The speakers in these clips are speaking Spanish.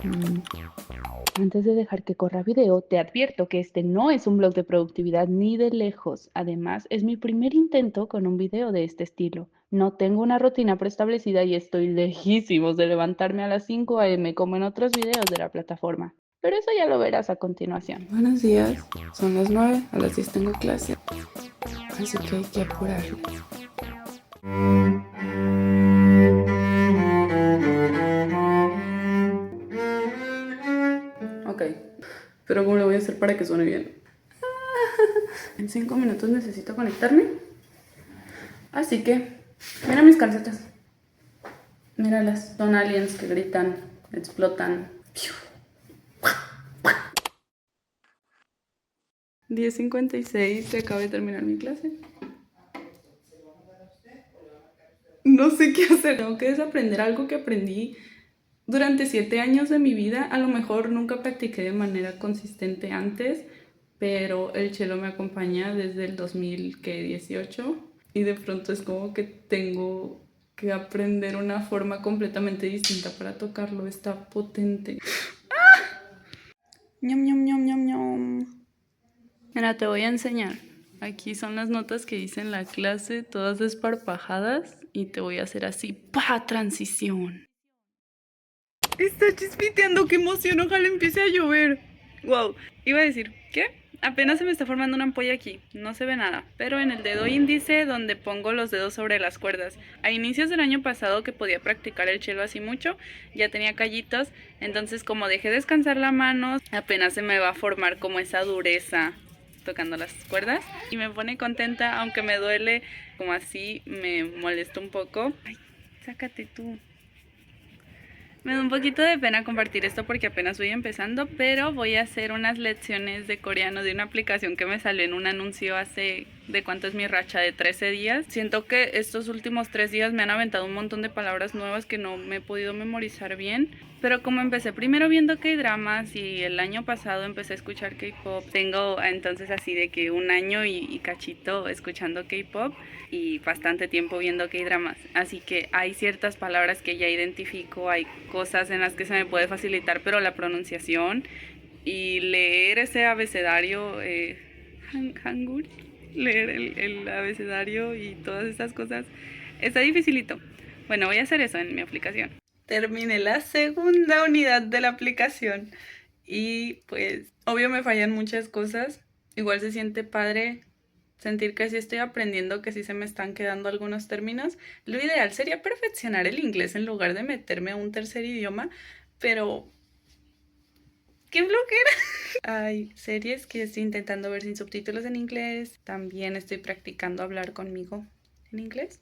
Mm, Antes de dejar que corra video, te advierto que este no es un blog de productividad ni de lejos. Además, es mi primer intento con un video de este estilo. No tengo una rutina preestablecida y estoy lejísimos de levantarme a las 5 a.m. como en otros videos de la plataforma. Pero eso ya lo verás a continuación. Buenos días, son las 9, a las 10 tengo clase, así que hay que apurar. Ok, pero ¿cómo lo voy a hacer para que suene bien? En 5 minutos necesito conectarme, así que mira mis calcetas. Míralas, son aliens que gritan, explotan. 10:56, acabo de terminar mi clase. No sé qué hacer, tengo que desaprender algo que aprendí durante 7 años de mi vida. A lo mejor nunca practiqué de manera consistente antes, pero el cello me acompaña desde el 2018 y de pronto es como que tengo que aprender una forma completamente distinta para tocarlo. Está potente. Ñam, ñam, ñam, ñam, ñam. Mira, te voy a enseñar. Aquí son las notas que hice en la clase, todas desparpajadas, y te voy a hacer así, ¡pa! Transición. Está chispiteando, qué emoción, ojalá empiece a llover. Wow, iba a decir, ¿qué? Apenas se me está formando una ampolla aquí, no se ve nada, pero en el dedo índice donde pongo los dedos sobre las cuerdas. A inicios del año pasado que podía practicar el cello así mucho, ya tenía callitos, entonces como dejé descansar la mano, apenas se me va a formar como esa dureza tocando las cuerdas y me pone contenta, aunque me duele, como así me molesta un poco. Ay, sácate tú. Me da un poquito de pena compartir esto porque apenas voy empezando, pero voy a hacer unas lecciones de coreano de una aplicación que me salió en un anuncio hace de cuánto es mi racha de 13 días. Siento que estos últimos 3 días me han aventado un montón de palabras nuevas que no me he podido memorizar bien, pero como empecé primero viendo K-dramas y el año pasado empecé a escuchar K-pop, tengo entonces así de que un año y cachito escuchando K-pop y bastante tiempo viendo K-dramas, así que hay ciertas palabras que ya identifico, hay cosas en las que se me puede facilitar, pero la pronunciación y leer ese abecedario, Hangul, leer el abecedario y todas estas cosas, está dificilito. Bueno, voy a hacer eso en mi aplicación. Terminé la segunda unidad de la aplicación y pues obvio me fallan muchas cosas. Igual se siente padre sentir que sí estoy aprendiendo, que sí se me están quedando algunos términos. Lo ideal sería perfeccionar el inglés en lugar de meterme a un tercer idioma, pero ¡qué flojera! Hay series que estoy intentando ver sin subtítulos en inglés. También estoy practicando hablar conmigo en inglés.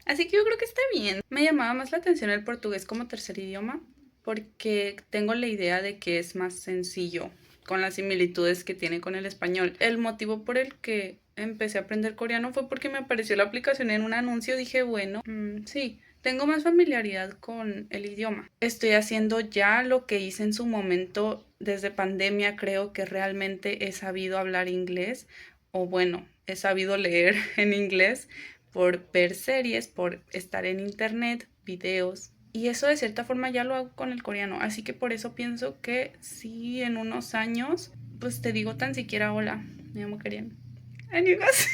Así que yo creo que está bien. Me llamaba más la atención el portugués como tercer idioma porque tengo la idea de que es más sencillo con las similitudes que tiene con el español. El motivo por el que empecé a aprender coreano fue porque me apareció la aplicación en un anuncio. Dije, bueno, sí, tengo más familiaridad con el idioma. Estoy haciendo ya lo que hice en su momento desde pandemia. Creo que realmente he sabido hablar inglés, o bueno, he sabido leer en inglés por ver series, por estar en internet, videos. Y eso de cierta forma ya lo hago con el coreano. Así que por eso pienso que si en unos años, pues te digo tan siquiera hola, me llamo Karen. Amigas,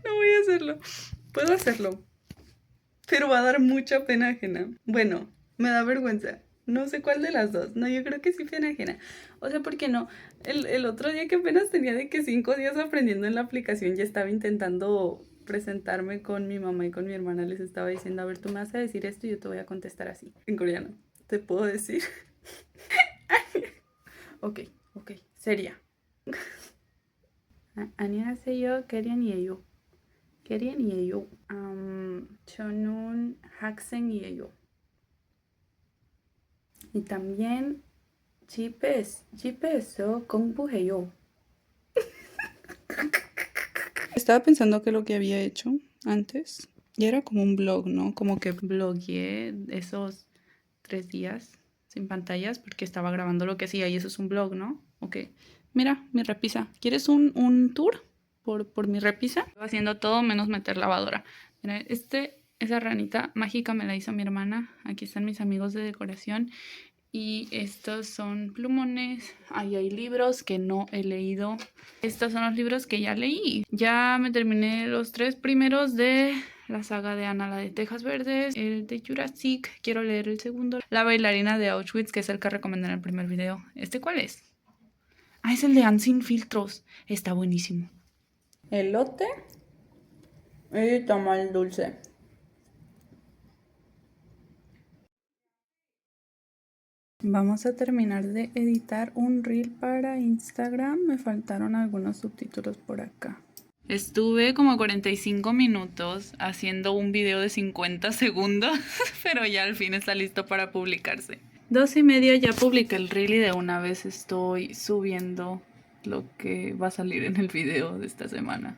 no voy a hacerlo. Puedo hacerlo, pero va a dar mucha pena ajena. Bueno, me da vergüenza. No sé cuál de las dos. No, yo creo que sí pena ajena. O sea, ¿por qué no? El otro día que apenas tenía de que 5 días aprendiendo en la aplicación, ya estaba intentando presentarme con mi mamá y con mi hermana. Les estaba diciendo, a ver, tú me vas a decir esto y yo te voy a contestar así, en coreano. ¿Te puedo decir? Ok, ok, sería. 안녕하세요, 계련이에요. 계련이에요. 저는 학생이에요. Y también 집에서 공부해요. Estaba pensando que lo que había hecho antes ya era como un blog, ¿no? Como que blogueé esos 3 días sin pantallas porque estaba grabando lo que hacía y eso es un blog, ¿no? Ok. Mira, mi repisa. ¿Quieres un tour por mi repisa? Estoy haciendo todo menos meter lavadora. Mira, este Esa ranita mágica me la hizo mi hermana. Aquí están mis amigos de decoración. Y estos son plumones. Ahí hay libros que no he leído. Estos son los libros que ya leí. Ya me terminé los 3 primeros de la saga de Ana, la de Tejas Verdes, el de Jurassic. Quiero leer el segundo. La bailarina de Auschwitz, que es el que recomendé en el primer video. ¿Este cuál es? Ah, es el de Anne sin filtros. Está buenísimo. Elote y tamal dulce. Vamos a terminar de editar un reel para Instagram. Me faltaron algunos subtítulos por acá. Estuve como 45 minutos haciendo un video de 50 segundos, pero ya al fin está listo para publicarse. 2:30 ya publiqué el reel y de una vez estoy subiendo lo que va a salir en el video de esta semana.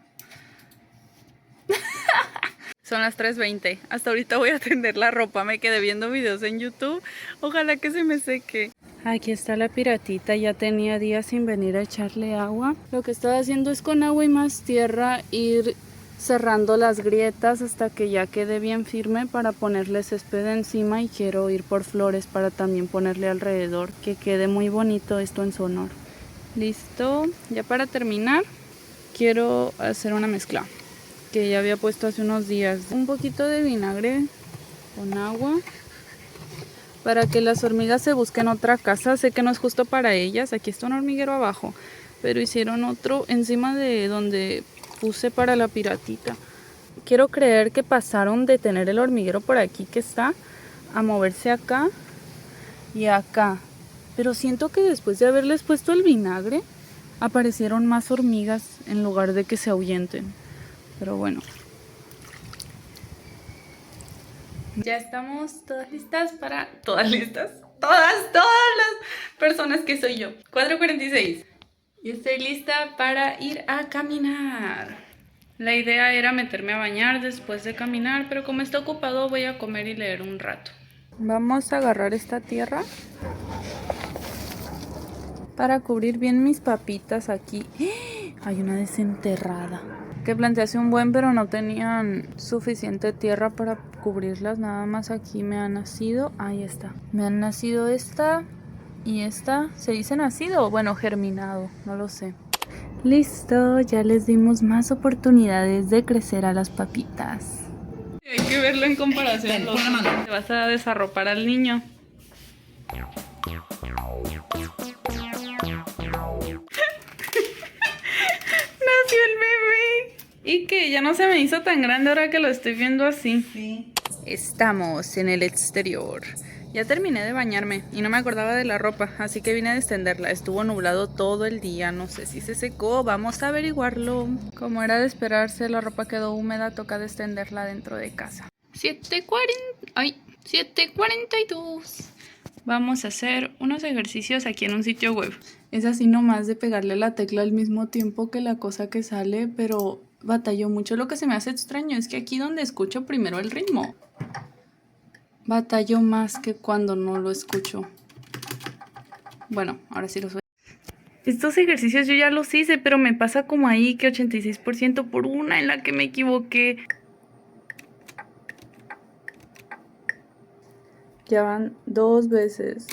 Son las 3:20. Hasta ahorita voy a tender la ropa. Me quedé viendo videos en YouTube. Ojalá que se me seque. Aquí está la piratita. Ya tenía días sin venir a echarle agua. Lo que estaba haciendo es con agua y más tierra ir cerrando las grietas hasta que ya quede bien firme para ponerle césped encima. Y quiero ir por flores para también ponerle alrededor. Que quede muy bonito esto en su honor. Listo. Ya para terminar, quiero hacer una mezcla que ya había puesto hace unos días. Un poquito de vinagre con agua para que las hormigas se busquen otra casa. Sé que no es justo para ellas. Aquí está un hormiguero abajo, pero hicieron otro encima de donde puse para la piratita. Quiero creer que pasaron de tener el hormiguero por aquí que está a moverse acá y acá, pero siento que después de haberles puesto el vinagre aparecieron más hormigas en lugar de que se ahuyenten. Pero bueno. Ya estamos todas listas para... ¿Todas listas? Todas las personas que soy yo. 4:46. Y estoy lista para ir a caminar. La idea era meterme a bañar después de caminar, pero como está ocupado voy a comer y leer un rato. Vamos a agarrar esta tierra para cubrir bien mis papitas aquí. Hay una desenterrada que planté hace un buen, pero no tenían suficiente tierra para cubrirlas. Nada más aquí me ha nacido. Ahí está. Me han nacido esta y esta. ¿Se dice nacido? Bueno, germinado. No lo sé. Listo. Ya les dimos más oportunidades de crecer a las papitas. Hay que verlo en comparación. Te vas a desarropar al niño. Nació el bebé. Y que ya no se me hizo tan grande ahora que lo estoy viendo así. Sí. Estamos en el exterior. Ya terminé de bañarme y no me acordaba de la ropa, así que vine a extenderla. Estuvo nublado todo el día, no sé si se secó, vamos a averiguarlo. Como era de esperarse, la ropa quedó húmeda, toca extenderla dentro de casa. 7:42. Vamos a hacer unos ejercicios aquí en un sitio web. Es así nomás de pegarle la tecla al mismo tiempo que la cosa que sale, pero batallo mucho. Lo que se me hace extraño es que aquí donde escucho primero el ritmo, batallo más que cuando no lo escucho. Bueno, ahora sí los voy. Estos ejercicios yo ya los hice, pero me pasa como ahí que 86% por una en la que me equivoqué. Ya van 2 veces.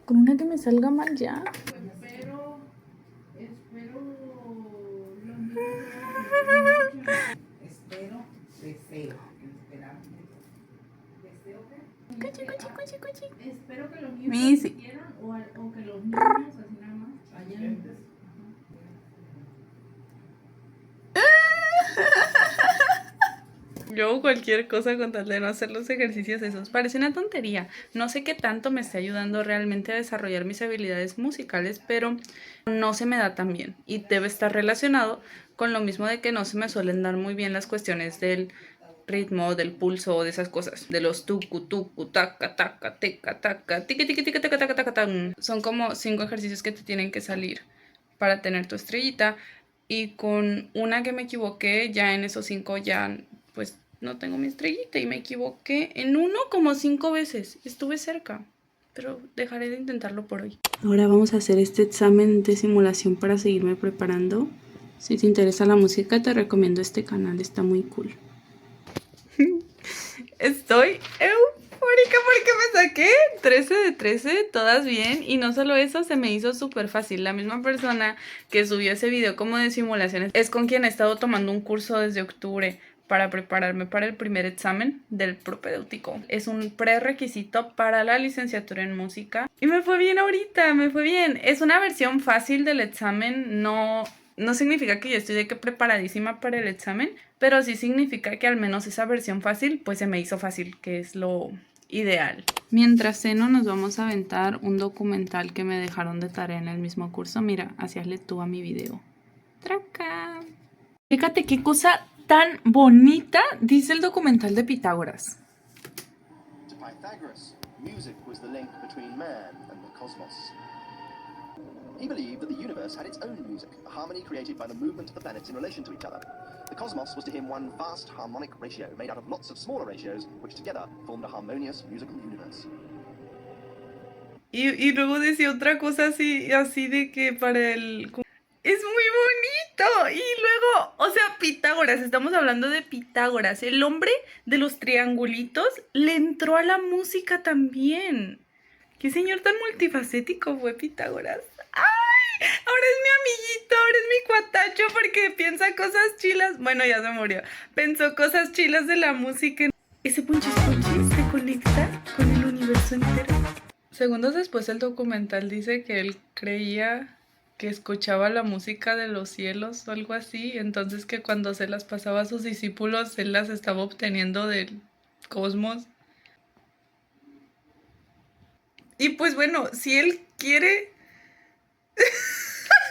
Con una que me salga mal ya. Espero deseo. ¿Deseo qué? Espero que los niños Missy. quieran o que los niños así nada más vayan. Yo hago cualquier cosa con tal de no hacer los ejercicios esos. Parece una tontería. No sé qué tanto me está ayudando realmente a desarrollar mis habilidades musicales, pero no se me da tan bien. Y debe estar relacionado con lo mismo de que no se me suelen dar muy bien las cuestiones del ritmo, del pulso, de esas cosas. De los tucu, tucu, taca, taca, teca, taca, tiqui, tiqui, tiqui, taca, taca, taca, tan. Son como 5 ejercicios que te tienen que salir para tener tu estrellita. Y con una que me equivoqué, ya en esos 5 ya pues no tengo mi estrellita y me equivoqué en uno como 5 veces. Estuve cerca, pero dejaré de intentarlo por hoy. Ahora vamos a hacer este examen de simulación para seguirme preparando. Si te interesa la música, te recomiendo este canal, está muy cool. Estoy eufórica porque me saqué 13 de 13, todas bien. Y no solo eso, se me hizo súper fácil. La misma persona que subió ese video como de simulaciones es con quien he estado tomando un curso desde octubre para prepararme para el primer examen del propedéutico. Es un prerequisito para la licenciatura en música. Y me fue bien ahorita, me fue bien. Es una versión fácil del examen, no significa que yo estoy de que preparadísima para el examen, pero sí significa que al menos esa versión fácil, pues se me hizo fácil, que es lo ideal. Mientras ceno, nos vamos a aventar un documental que me dejaron de tarea en el mismo curso. Mira, hacíasle tú a mi video. ¡Traca! Fíjate qué cosa tan bonita dice el documental de Pitágoras. To Pythagoras, music was the link between man and the cosmos. He believed that the universe had its own music, a harmony created by the movement of the planets in relation to each other. The cosmos was to him one vast harmonic ratio made out of lots of smaller ratios, which together formed a harmonious musical universe. Y luego decía otra cosa así de que para el... Es muy bonito. Y luego, o sea, Pitágoras, estamos hablando de Pitágoras. El hombre de los triangulitos le entró a la música también. Qué señor tan multifacético fue Pitágoras. ¡Ay! Ahora es mi amiguito, ahora es mi cuatacho porque piensa cosas chilas. Bueno, ya se murió. Pensó cosas chilas de la música. Ese punchis punchis se conecta con el universo entero. Segundos después el documental dice que él creía que escuchaba la música de los cielos o algo así, entonces que cuando se las pasaba a sus discípulos, él las estaba obteniendo del cosmos. Y pues bueno, si él quiere...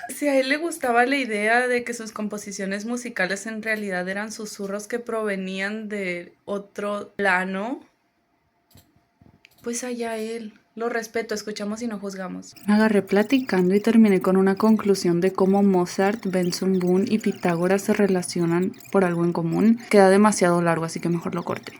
Si a él le gustaba la idea de que sus composiciones musicales en realidad eran susurros que provenían de otro plano, pues allá él. Lo respeto, escuchamos y no juzgamos. Me agarré platicando y terminé con una conclusión de cómo Mozart, Benson Boone y Pitágoras se relacionan por algo en común. Queda demasiado largo, así que mejor lo corté.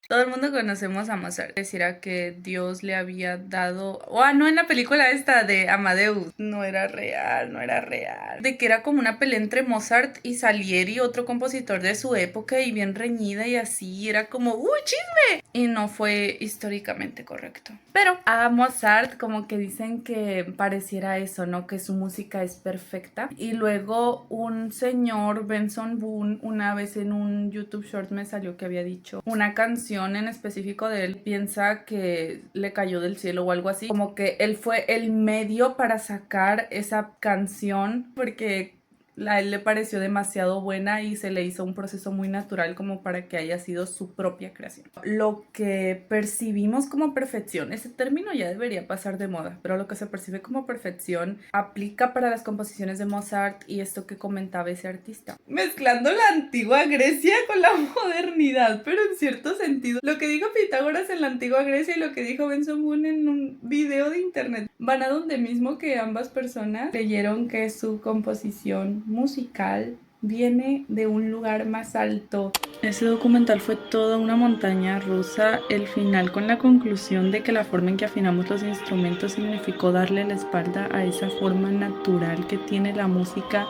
Todo el mundo conocemos a Mozart. Decía que Dios le había dado... no, en la película esta de Amadeus. No era real, no era real. De que era como una pelea entre Mozart y Salieri, otro compositor de su época, y bien reñida y así. Era como, ¡uy, chisme! Y no fue históricamente correcto. Pero a Mozart como que dicen que pareciera eso, ¿no? Que su música es perfecta. Y luego un señor, Benson Boone, una vez en un YouTube Short me salió que había dicho una canción en específico de él, piensa que le cayó del cielo o algo así, como que él fue el medio para sacar esa canción porque a él le pareció demasiado buena y se le hizo un proceso muy natural como para que haya sido su propia creación. Lo que percibimos como perfección, ese término ya debería pasar de moda, pero lo que se percibe como perfección aplica para las composiciones de Mozart y esto que comentaba ese artista. Mezclando la antigua Grecia con la modernidad, pero en cierto sentido. Lo que dijo Pitágoras en la antigua Grecia y lo que dijo Benson Boone en un video de internet van a donde mismo, que ambas personas creyeron que su composición musical viene de un lugar más alto. Ese documental fue toda una montaña rusa. El final con la conclusión de que la forma en que afinamos los instrumentos significó darle la espalda a esa forma natural que tiene la música.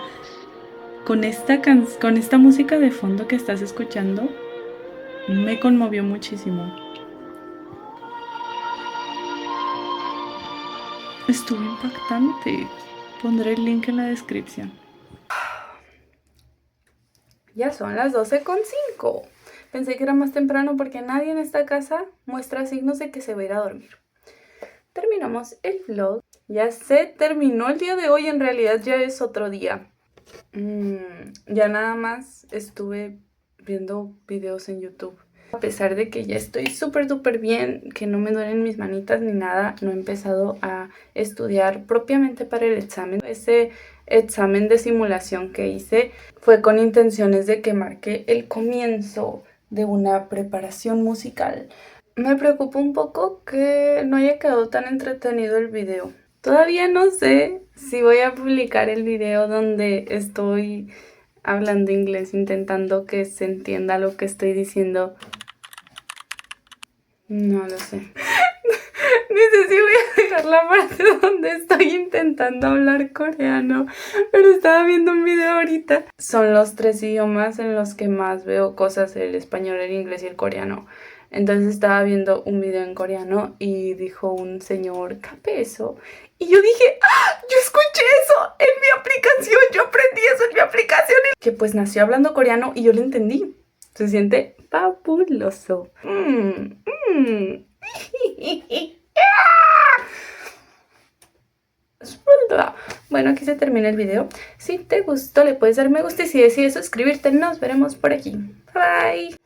Con esta música de fondo que estás escuchando, me conmovió muchísimo. Estuvo impactante. Pondré el link en la descripción. Ya son las 12:05. Pensé que era más temprano porque nadie en esta casa muestra signos de que se va a ir a dormir. Terminamos el vlog. Ya se terminó el día de hoy. En realidad ya es otro día. Ya nada más estuve viendo videos en YouTube. A pesar de que ya estoy súper duper bien, que no me duelen mis manitas ni nada, no he empezado a estudiar propiamente para el examen. Ese examen de simulación que hice fue con intenciones de que marque el comienzo de una preparación musical. Me preocupa un poco que no haya quedado tan entretenido el video. Todavía no sé si voy a publicar el video donde estoy hablando inglés, intentando que se entienda lo que estoy diciendo. No lo sé. Ni sé si voy a dejar la parte donde estoy intentando hablar coreano, pero estaba viendo un video ahorita. Son los 3 idiomas en los que más veo cosas, el español, el inglés y el coreano. Entonces estaba viendo un video en coreano y dijo un señor, ¿capé eso? Y yo dije, ¡ah! Yo escuché eso en mi aplicación, yo aprendí eso en mi aplicación. Que pues nació hablando coreano y yo lo entendí. Se siente fabuloso. Bueno, aquí se termina el video. Si te gustó, le puedes dar me gusta y si decides suscribirte, nos veremos por aquí. Bye.